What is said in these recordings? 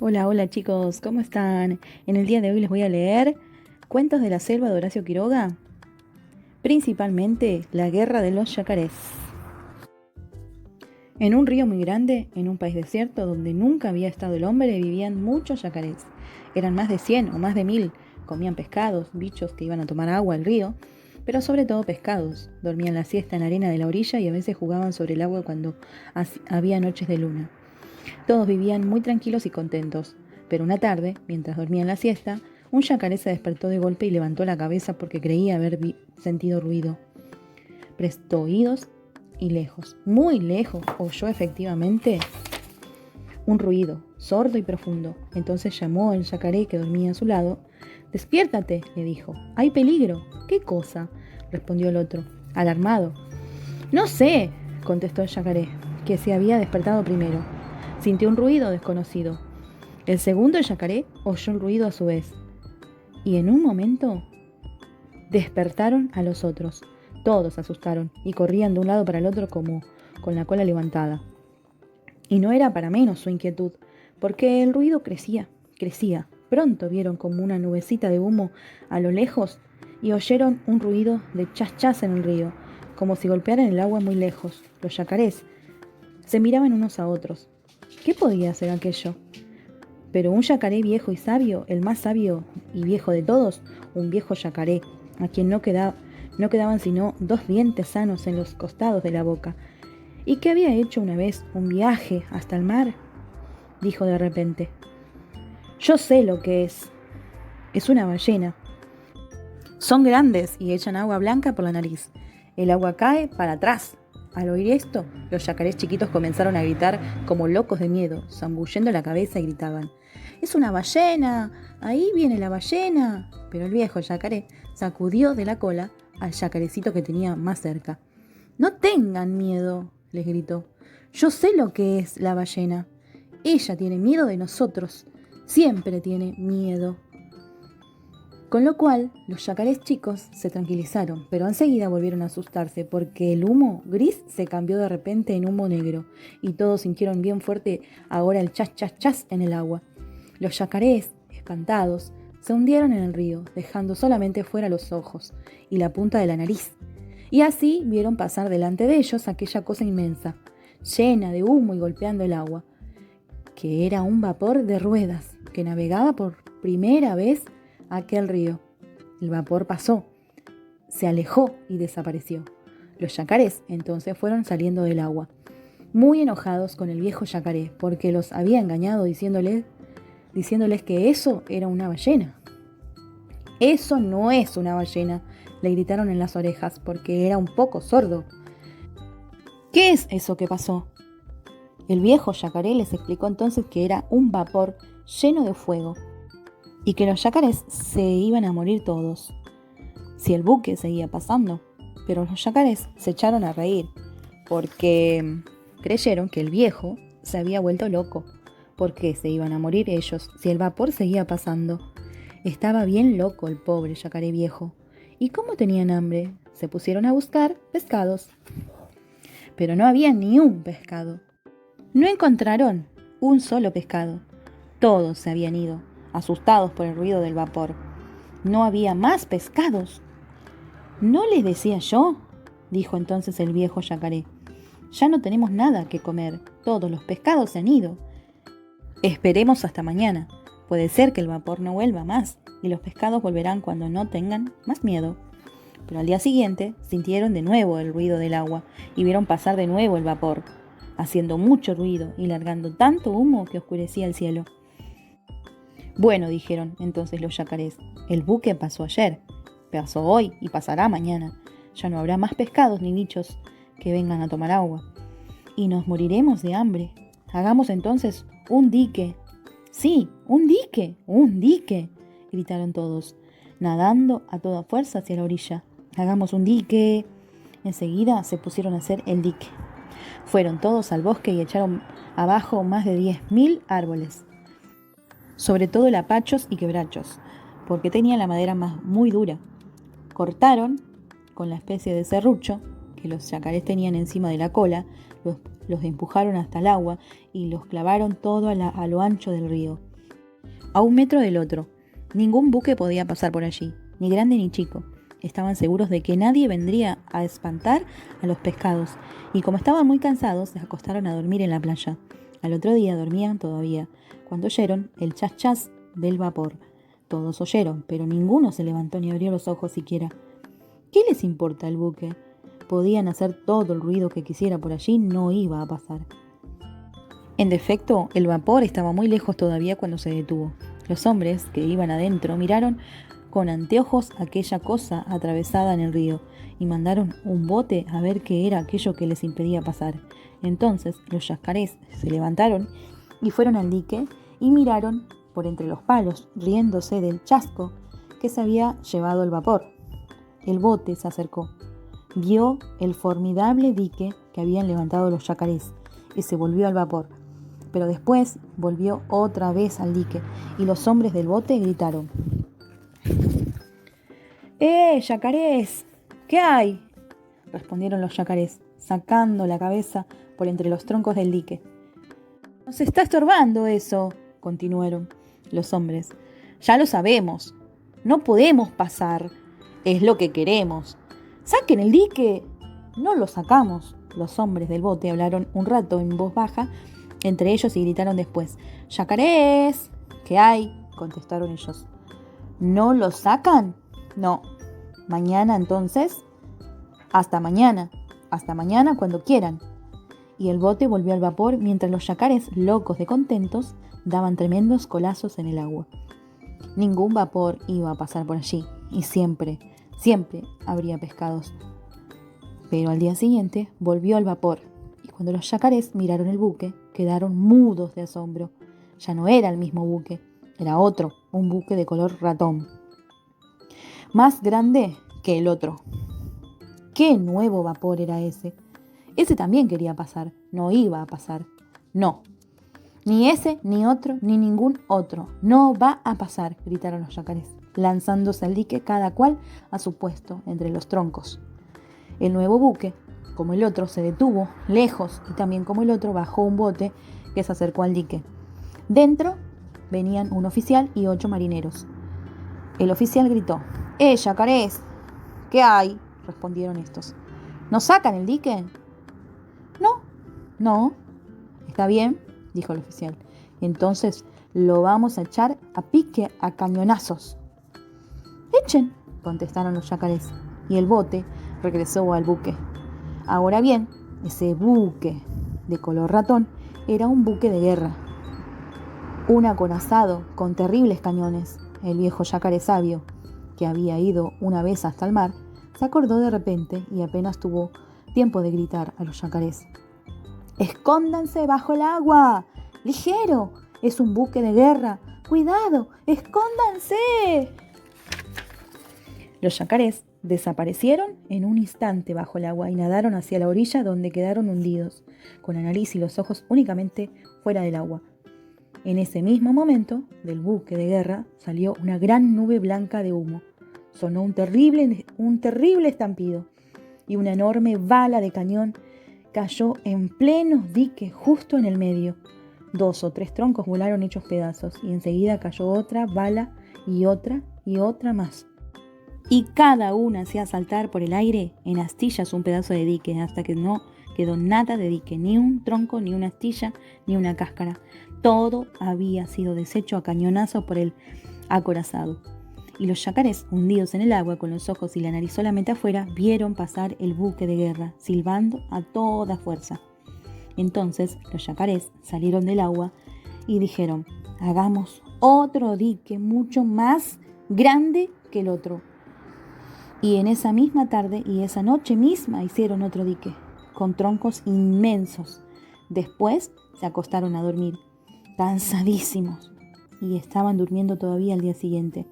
Hola, hola chicos, ¿cómo están? En el día de hoy les voy a leer Cuentos de la selva de Horacio Quiroga, principalmente La guerra de los yacarés. En un río muy grande, en un país desierto donde nunca había estado el hombre, vivían muchos yacarés. Eran más de 100 o más de 1000. Comían pescados, bichos que iban a tomar agua al río, pero sobre todo pescados. Dormían la siesta en la arena de la orilla y a veces jugaban sobre el agua cuando había noches de luna. Todos vivían muy tranquilos y contentos, pero una tarde, mientras dormían la siesta, un yacaré se despertó de golpe y levantó la cabeza porque creía haber sentido ruido. Prestó oídos y lejos, muy lejos, oyó efectivamente un ruido, sordo y profundo. Entonces llamó al yacaré que dormía a su lado. Despiértate, le dijo. Hay peligro. ¿Qué cosa? Respondió el otro, alarmado. No sé, contestó el yacaré, que se había despertado primero. Sintió un ruido desconocido. El segundo yacaré oyó el ruido a su vez. Y en un momento despertaron a los otros. Todos se asustaron y corrían de un lado para el otro como con la cola levantada. Y no era para menos su inquietud, porque el ruido crecía, crecía. Pronto vieron como una nubecita de humo a lo lejos y oyeron un ruido de chas chas en el río, como si golpearan el agua muy lejos. Los yacarés se miraban unos a otros. ¿Qué podía ser aquello? Pero un yacaré viejo y sabio, el más sabio y viejo de todos, un viejo yacaré, a quien no quedaban sino dos dientes sanos en los costados de la boca, y que había hecho una vez un viaje hasta el mar, dijo de repente: Yo sé lo que es una ballena. Son grandes y echan agua blanca por la nariz. El agua cae para atrás. Al oír esto, los yacarés chiquitos comenzaron a gritar como locos de miedo, zambullendo la cabeza y gritaban: ¡Es una ballena! ¡Ahí viene la ballena! Pero el viejo yacaré sacudió de la cola al yacarecito que tenía más cerca. No tengan miedo, les gritó. Yo sé lo que es la ballena. Ella tiene miedo de nosotros. Siempre tiene miedo. Con lo cual, los yacarés chicos se tranquilizaron, pero enseguida volvieron a asustarse porque el humo gris se cambió de repente en humo negro y todos sintieron bien fuerte ahora el chas chas chas en el agua. Los yacarés, espantados, se hundieron en el río, dejando solamente fuera los ojos y la punta de la nariz. Y así vieron pasar delante de ellos aquella cosa inmensa, llena de humo y golpeando el agua, que era un vapor de ruedas que navegaba por primera vez aquel río. El vapor pasó, se alejó y desapareció. Los yacarés entonces fueron saliendo del agua, muy enojados con el viejo yacaré, porque los había engañado diciéndoles que eso era una ballena. Eso no es una ballena, le gritaron en las orejas, porque era un poco sordo. ¿Qué es eso que pasó? El viejo yacaré les explicó entonces que era un vapor lleno de fuego y que los yacarés se iban a morir todos si el buque seguía pasando. Pero los yacarés se echaron a reír porque creyeron que el viejo se había vuelto loco. ¿Por qué se iban a morir ellos si el vapor seguía pasando? Estaba bien loco el pobre yacaré viejo. ¿Y cómo tenían hambre? Se pusieron a buscar pescados. Pero no había ni un pescado. No encontraron un solo pescado. Todos se habían ido, asustados por el ruido del vapor. No había más pescados. ¿No les decía yo? Dijo entonces el viejo yacaré. Ya no tenemos nada que comer. Todos los pescados se han ido. Esperemos hasta mañana. Puede ser que el vapor no vuelva más y los pescados volverán cuando no tengan más miedo. Pero al día siguiente sintieron de nuevo el ruido del agua y vieron pasar de nuevo el vapor, haciendo mucho ruido y largando tanto humo que oscurecía el cielo. Bueno, dijeron entonces los yacarés, el buque pasó ayer, pasó hoy y pasará mañana. Ya no habrá más pescados ni bichos que vengan a tomar agua. Y nos moriremos de hambre. Hagamos entonces un dique. Sí, un dique, gritaron todos, nadando a toda fuerza hacia la orilla. Hagamos un dique. Enseguida se pusieron a hacer el dique. Fueron todos al bosque y echaron abajo más de 10.000 árboles, sobre todo lapachos y quebrachos, porque tenía la madera muy dura. Cortaron con la especie de serrucho que los yacarés tenían encima de la cola, los empujaron hasta el agua y los clavaron todo a lo ancho del río, a 1 metro del otro. Ningún buque podía pasar por allí, ni grande ni chico. Estaban seguros de que nadie vendría a espantar a los pescados, y como estaban muy cansados, se acostaron a dormir en la playa. Al otro día dormían todavía, cuando oyeron el chas chas del vapor. Todos oyeron, pero ninguno se levantó ni abrió los ojos siquiera. ¿Qué les importa el buque? Podían hacer todo el ruido que quisiera por allí, no iba a pasar. En defecto, el vapor estaba muy lejos todavía cuando se detuvo. Los hombres que iban adentro miraron con anteojos aquella cosa atravesada en el río y mandaron un bote a ver qué era aquello que les impedía pasar. Entonces los yacarés se levantaron y fueron al dique y miraron por entre los palos, riéndose del chasco que se había llevado el vapor. El bote se acercó, vio el formidable dique que habían levantado los yacarés y se volvió al vapor. Pero después volvió otra vez al dique y los hombres del bote gritaron: yacarés! ¿Qué hay?, respondieron los yacarés, sacando la cabeza por entre los troncos del dique. «Nos está estorbando eso», continuaron los hombres. «Ya lo sabemos. No podemos pasar. Es lo que queremos. ¡Saquen el dique!». «No lo sacamos». Los hombres del bote hablaron un rato en voz baja entre ellos y gritaron después: «¡Yacarés! ¿Qué hay?», contestaron ellos. «¿No lo sacan?». «No». «Mañana entonces». «Hasta mañana. Hasta mañana cuando quieran». Y el bote volvió al vapor mientras los yacarés, locos de contentos, daban tremendos colazos en el agua. Ningún vapor iba a pasar por allí y siempre habría pescados. Pero al día siguiente volvió al vapor y cuando los yacarés miraron el buque, quedaron mudos de asombro. Ya no era el mismo buque, era otro, un buque de color ratón, más grande que el otro. ¡Qué nuevo vapor era ese! Ese también quería pasar, no iba a pasar. No, ni ese, ni otro, ni ningún otro. No va a pasar, gritaron los yacarés, lanzándose al dique cada cual a su puesto entre los troncos. El nuevo buque, como el otro, se detuvo lejos y también como el otro bajó un bote que se acercó al dique. Dentro venían un oficial y 8 marineros. El oficial gritó: yacarés! ¿Qué hay?, respondieron estos. ¿Nos sacan el dique? No. Está bien, dijo el oficial. Entonces lo vamos a echar a pique a cañonazos. Echen, contestaron los yacarés, y el bote regresó al buque. Ahora bien, ese buque de color ratón era un buque de guerra, un acorazado con terribles cañones. El viejo yacaré sabio, que había ido una vez hasta el mar, se acordó de repente y apenas tuvo tiempo de gritar a los yacarés: «¡Escóndanse bajo el agua! ¡Ligero! Es un buque de guerra. ¡Cuidado! ¡Escóndanse!». Los yacarés desaparecieron en un instante bajo el agua y nadaron hacia la orilla, donde quedaron hundidos, con la nariz y los ojos únicamente fuera del agua. En ese mismo momento, del buque de guerra salió una gran nube blanca de humo. Sonó un terrible estampido y una enorme bala de cañón cayó en pleno dique justo en el medio. 2 o 3 troncos volaron hechos pedazos y enseguida cayó otra bala y otra más. Y cada una hacía saltar por el aire en astillas un pedazo de dique hasta que no quedó nada de dique, ni un tronco, ni una astilla, ni una cáscara. Todo había sido deshecho a cañonazos por el acorazado. Y los yacarés, hundidos en el agua con los ojos y la nariz solamente afuera, vieron pasar el buque de guerra, silbando a toda fuerza. Entonces los yacarés salieron del agua y dijeron: «Hagamos otro dique mucho más grande que el otro». Y en esa misma tarde y esa noche misma hicieron otro dique, con troncos inmensos. Después se acostaron a dormir, cansadísimos, y estaban durmiendo todavía al día siguiente,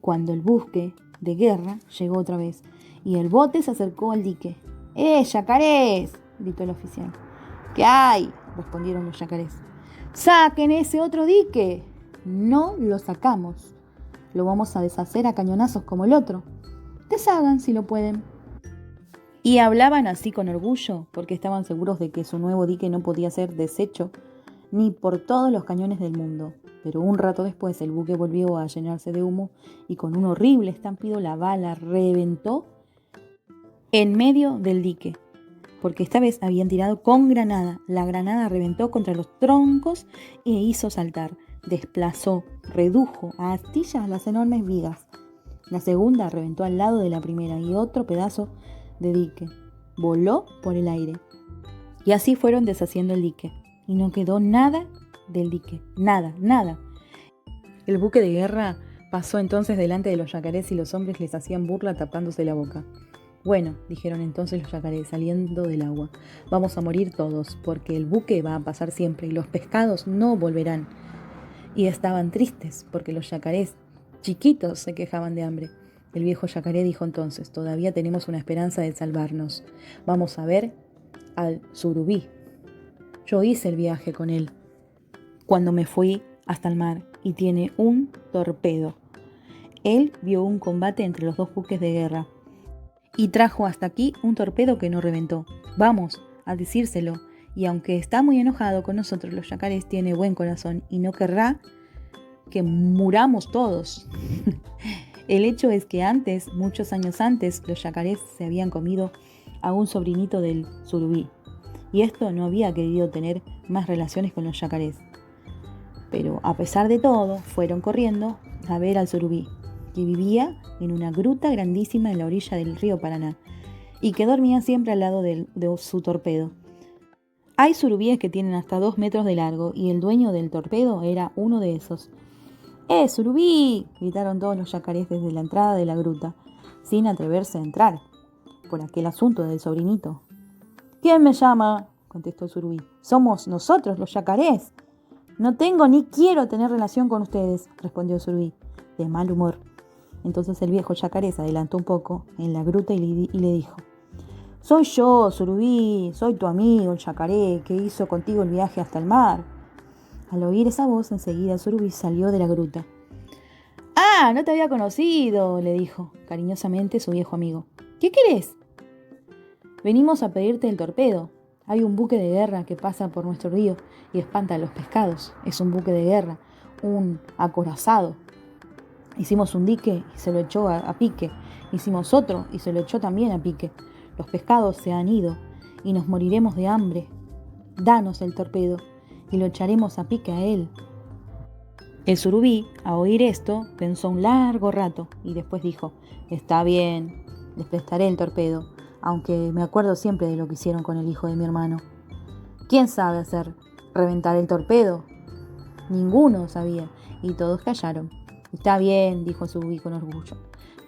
cuando el buque de guerra llegó otra vez y el bote se acercó al dique. Yacarés!, gritó el oficial. ¿Qué hay?, respondieron los yacarés. ¡Saquen ese otro dique! No lo sacamos. Lo vamos a deshacer a cañonazos como el otro. Deshagan si lo pueden. Y hablaban así con orgullo, porque estaban seguros de que su nuevo dique no podía ser deshecho ni por todos los cañones del mundo. Pero un rato después el buque volvió a llenarse de humo y con un horrible estampido la bala reventó en medio del dique, porque esta vez habían tirado con granada. La granada reventó contra los troncos e hizo saltar, desplazó, redujo a astillas las enormes vigas. La segunda reventó al lado de la primera y otro pedazo de dique voló por el aire. Y así fueron deshaciendo el dique. Y no quedó nada del dique. Nada, nada. El buque de guerra pasó entonces delante de los yacarés y los hombres les hacían burla tapándose la boca. Bueno, dijeron entonces los yacarés saliendo del agua, vamos a morir todos, porque el buque va a pasar siempre y los pescados no volverán. Y estaban tristes, porque los yacarés chiquitos se quejaban de hambre. El viejo yacaré dijo entonces, todavía tenemos una esperanza de salvarnos. Vamos a ver al surubí. Yo hice el viaje con él cuando me fui hasta el mar y tiene un torpedo. Él vio un combate entre los dos buques de guerra y trajo hasta aquí un torpedo que no reventó. Vamos a decírselo, y aunque está muy enojado con nosotros los yacarés, tiene buen corazón y no querrá que muramos todos. El hecho es que antes, muchos años antes, los yacarés se habían comido a un sobrinito del surubí, y esto no había querido tener más relaciones con los yacarés. Pero a pesar de todo, fueron corriendo a ver al surubí, que vivía en una gruta grandísima en la orilla del río Paraná, y que dormía siempre al lado de su torpedo. Hay surubíes que tienen hasta 2 metros de largo, y el dueño del torpedo era uno de esos. Surubí! Gritaron todos los yacarés desde la entrada de la gruta, sin atreverse a entrar, por aquel asunto del sobrinito. ¿Quién me llama?, contestó el surubí. Somos nosotros, los yacarés. No tengo ni quiero tener relación con ustedes, respondió el surubí, de mal humor. Entonces el viejo yacaré se adelantó un poco en la gruta y le dijo: Soy yo, surubí, soy tu amigo, el yacaré, que hizo contigo el viaje hasta el mar. Al oír esa voz, enseguida el surubí salió de la gruta. ¡Ah, no te había conocido!, le dijo cariñosamente su viejo amigo. ¿Qué querés? Venimos a pedirte el torpedo. Hay un buque de guerra que pasa por nuestro río y espanta a los pescados. Es un buque de guerra, un acorazado. Hicimos un dique y se lo echó a pique. Hicimos otro y se lo echó también a pique. Los pescados se han ido y nos moriremos de hambre. Danos el torpedo y lo echaremos a pique a él. El surubí, a oír esto, pensó un largo rato y después dijo: Está bien, les prestaré el torpedo, aunque me acuerdo siempre de lo que hicieron con el hijo de mi hermano. ¿Quién sabe hacer reventar el torpedo? Ninguno sabía, y todos callaron. Está bien, dijo el surubí con orgullo.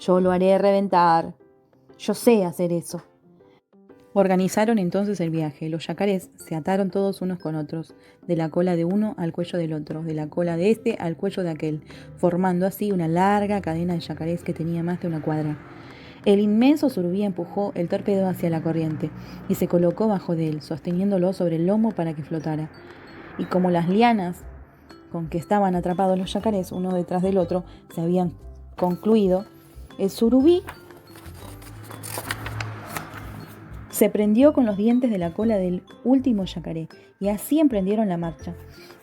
Yo lo haré reventar. Yo sé hacer eso. Organizaron entonces el viaje. Los yacarés se ataron todos unos con otros, de la cola de uno al cuello del otro, de la cola de este al cuello de aquel, formando así una larga cadena de yacarés que tenía más de una cuadra. El inmenso surubí empujó el torpedo hacia la corriente y se colocó bajo de él, sosteniéndolo sobre el lomo para que flotara. Y como las lianas con que estaban atrapados los yacarés uno detrás del otro se habían concluido, el surubí se prendió con los dientes de la cola del último yacaré, y así emprendieron la marcha.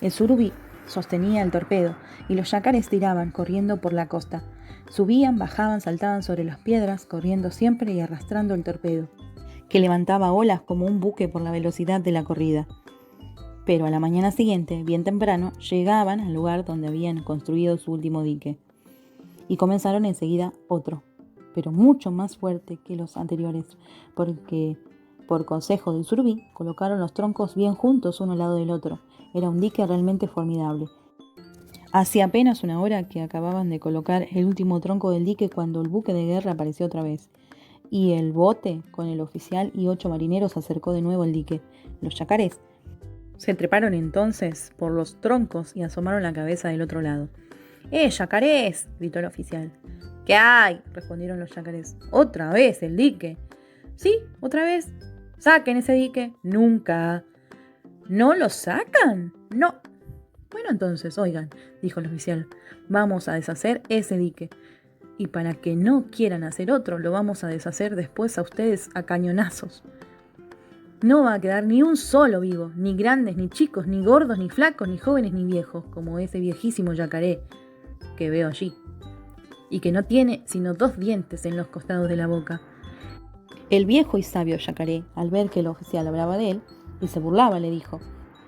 El surubí sostenía el torpedo, y los yacarés tiraban, corriendo por la costa. Subían, bajaban, saltaban sobre las piedras, corriendo siempre y arrastrando el torpedo, que levantaba olas como un buque por la velocidad de la corrida. Pero a la mañana siguiente, bien temprano, llegaban al lugar donde habían construido su último dique, y comenzaron enseguida otro, pero mucho más fuerte que los anteriores, porque, por consejo del surubí, colocaron los troncos bien juntos uno al lado del otro. Era un dique realmente formidable. Hacía apenas una hora que acababan de colocar el último tronco del dique cuando el buque de guerra apareció otra vez, y el bote, con el oficial y 8 marineros, acercó de nuevo al dique. Los yacarés se treparon entonces por los troncos y asomaron la cabeza del otro lado. ¡Yacarés!, gritó el oficial. ¿Qué hay?, respondieron los yacarés. ¿Otra vez el dique? Sí, otra vez. Saquen ese dique. Nunca. ¿No lo sacan? No. Bueno, entonces, oigan, dijo el oficial, vamos a deshacer ese dique. y para que no quieran hacer otro, lo vamos a deshacer después a ustedes a cañonazos. No va a quedar ni un solo vivo, ni grandes, ni chicos, ni gordos, ni flacos, ni jóvenes, ni viejos, como ese viejísimo yacaré que veo allí, y que no tiene sino 2 dientes en los costados de la boca. El viejo y sabio yacaré, al ver que el oficial hablaba de él y se burlaba, le dijo: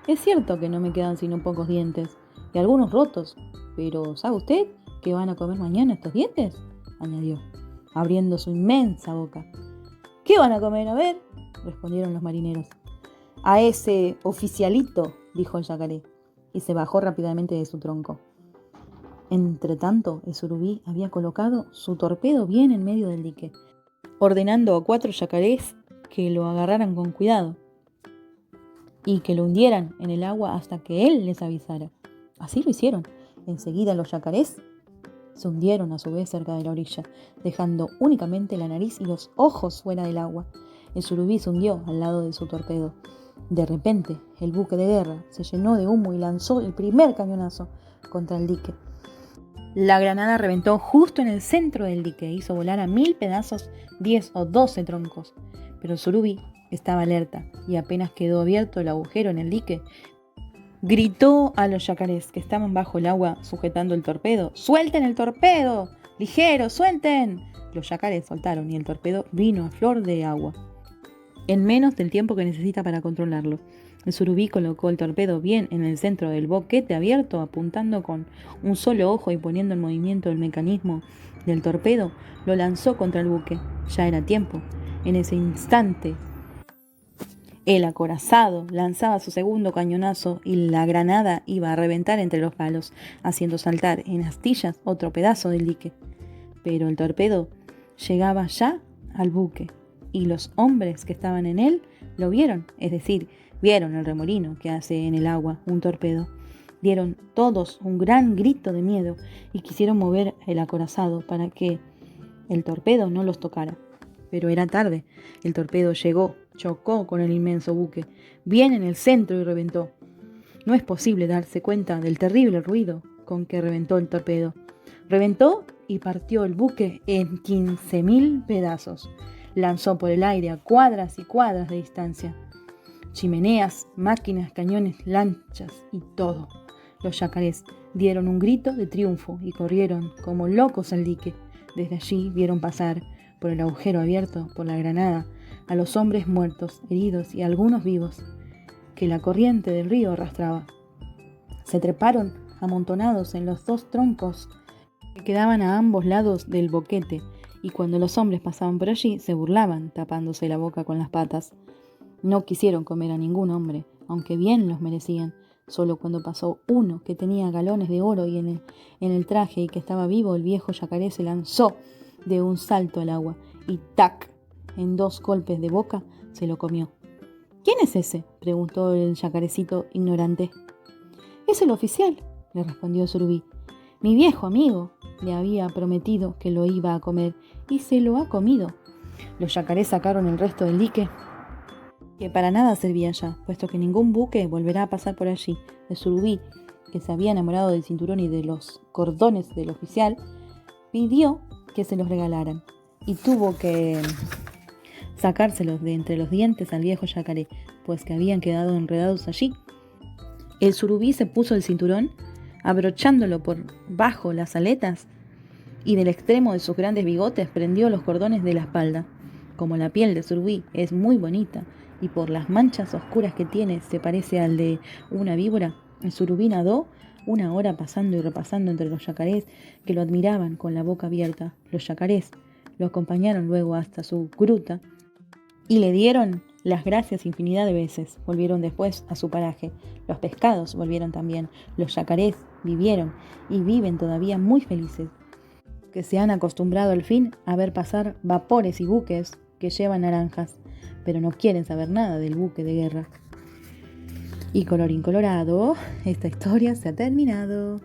«Es cierto que no me quedan sino pocos dientes, y algunos rotos, pero ¿sabe usted qué van a comer mañana estos dientes?», añadió, abriendo su inmensa boca. «¿Qué van a comer? A ver», respondieron los marineros. «A ese oficialito», dijo el yacaré, y se bajó rápidamente de su tronco. Entretanto, el surubí había colocado su torpedo bien en medio del dique, ordenando a 4 yacarés que lo agarraran con cuidado y que lo hundieran en el agua hasta que él les avisara. Así lo hicieron. Enseguida los yacarés se hundieron a su vez cerca de la orilla, dejando únicamente la nariz y los ojos fuera del agua. El surubí se hundió al lado de su torpedo. De repente, el buque de guerra se llenó de humo y lanzó el primer cañonazo contra el dique. La granada reventó justo en el centro del dique e hizo volar a 1000 pedazos 10 o 12 troncos. Pero el surubí estaba alerta y apenas quedó abierto el agujero en el dique, gritó a los yacarés que estaban bajo el agua sujetando el torpedo: «¡Suelten el torpedo! ¡Ligero, suelten!». Los yacarés soltaron y el torpedo vino a flor de agua, en menos del tiempo que necesita para controlarlo. El surubí colocó el torpedo bien en el centro del boquete abierto, apuntando con un solo ojo y poniendo en movimiento el mecanismo del torpedo, lo lanzó contra el buque. Ya era tiempo. En ese instante, el acorazado lanzaba su segundo cañonazo y la granada iba a reventar entre los palos, haciendo saltar en astillas otro pedazo del dique. Pero el torpedo llegaba ya al buque y los hombres que estaban en él lo vieron, es decir, vieron el remolino que hace en el agua un torpedo. Dieron todos un gran grito de miedo y quisieron mover el acorazado para que el torpedo no los tocara. Pero era tarde. El torpedo llegó, chocó con el inmenso buque, bien en el centro, y reventó. No es posible darse cuenta del terrible ruido con que reventó el torpedo. Reventó y partió el buque en 15.000 pedazos. Lanzó por el aire a cuadras y cuadras de distancia chimeneas, máquinas, cañones, lanchas y todo. Los yacarés dieron un grito de triunfo y corrieron como locos al dique. Desde allí vieron pasar por el agujero abierto por la granada a los hombres muertos, heridos y algunos vivos que la corriente del río arrastraba. Se treparon amontonados en los 2 troncos que quedaban a ambos lados del boquete, y cuando los hombres pasaban por allí se burlaban, tapándose la boca con las patas. No quisieron comer a ningún hombre, aunque bien los merecían. Solo cuando pasó uno que tenía galones de oro y en el traje y que estaba vivo, el viejo yacaré se lanzó de un salto al agua y ¡tac!, en 2 golpes de boca se lo comió. «¿Quién es ese?», preguntó el yacarecito ignorante. «Es el oficial», le respondió el surubí. «Mi viejo amigo le había prometido que lo iba a comer y se lo ha comido». Los yacarés sacaron el resto del dique, que para nada servía ya, puesto que ningún buque volverá a pasar por allí. El surubí, que se había enamorado del cinturón y de los cordones del oficial, pidió que se los regalaran y tuvo que sacárselos de entre los dientes al viejo yacaré, pues que habían quedado enredados allí. El surubí se puso el cinturón, abrochándolo por bajo las aletas, y del extremo de sus grandes bigotes prendió los cordones de la espalda. Como la piel de surubí es muy bonita y por las manchas oscuras que tiene se parece al de una víbora, el surubí nadó 1 hora pasando y repasando entre los yacarés que lo admiraban con la boca abierta. Los yacarés lo acompañaron luego hasta su gruta y le dieron las gracias infinidad de veces. Volvieron después a su paraje. Los pescados volvieron también. Los yacarés vivieron y viven todavía muy felices, que se han acostumbrado al fin a ver pasar vapores y buques que llevan naranjas, pero no quieren saber nada del buque de guerra. Y colorín colorado, esta historia se ha terminado.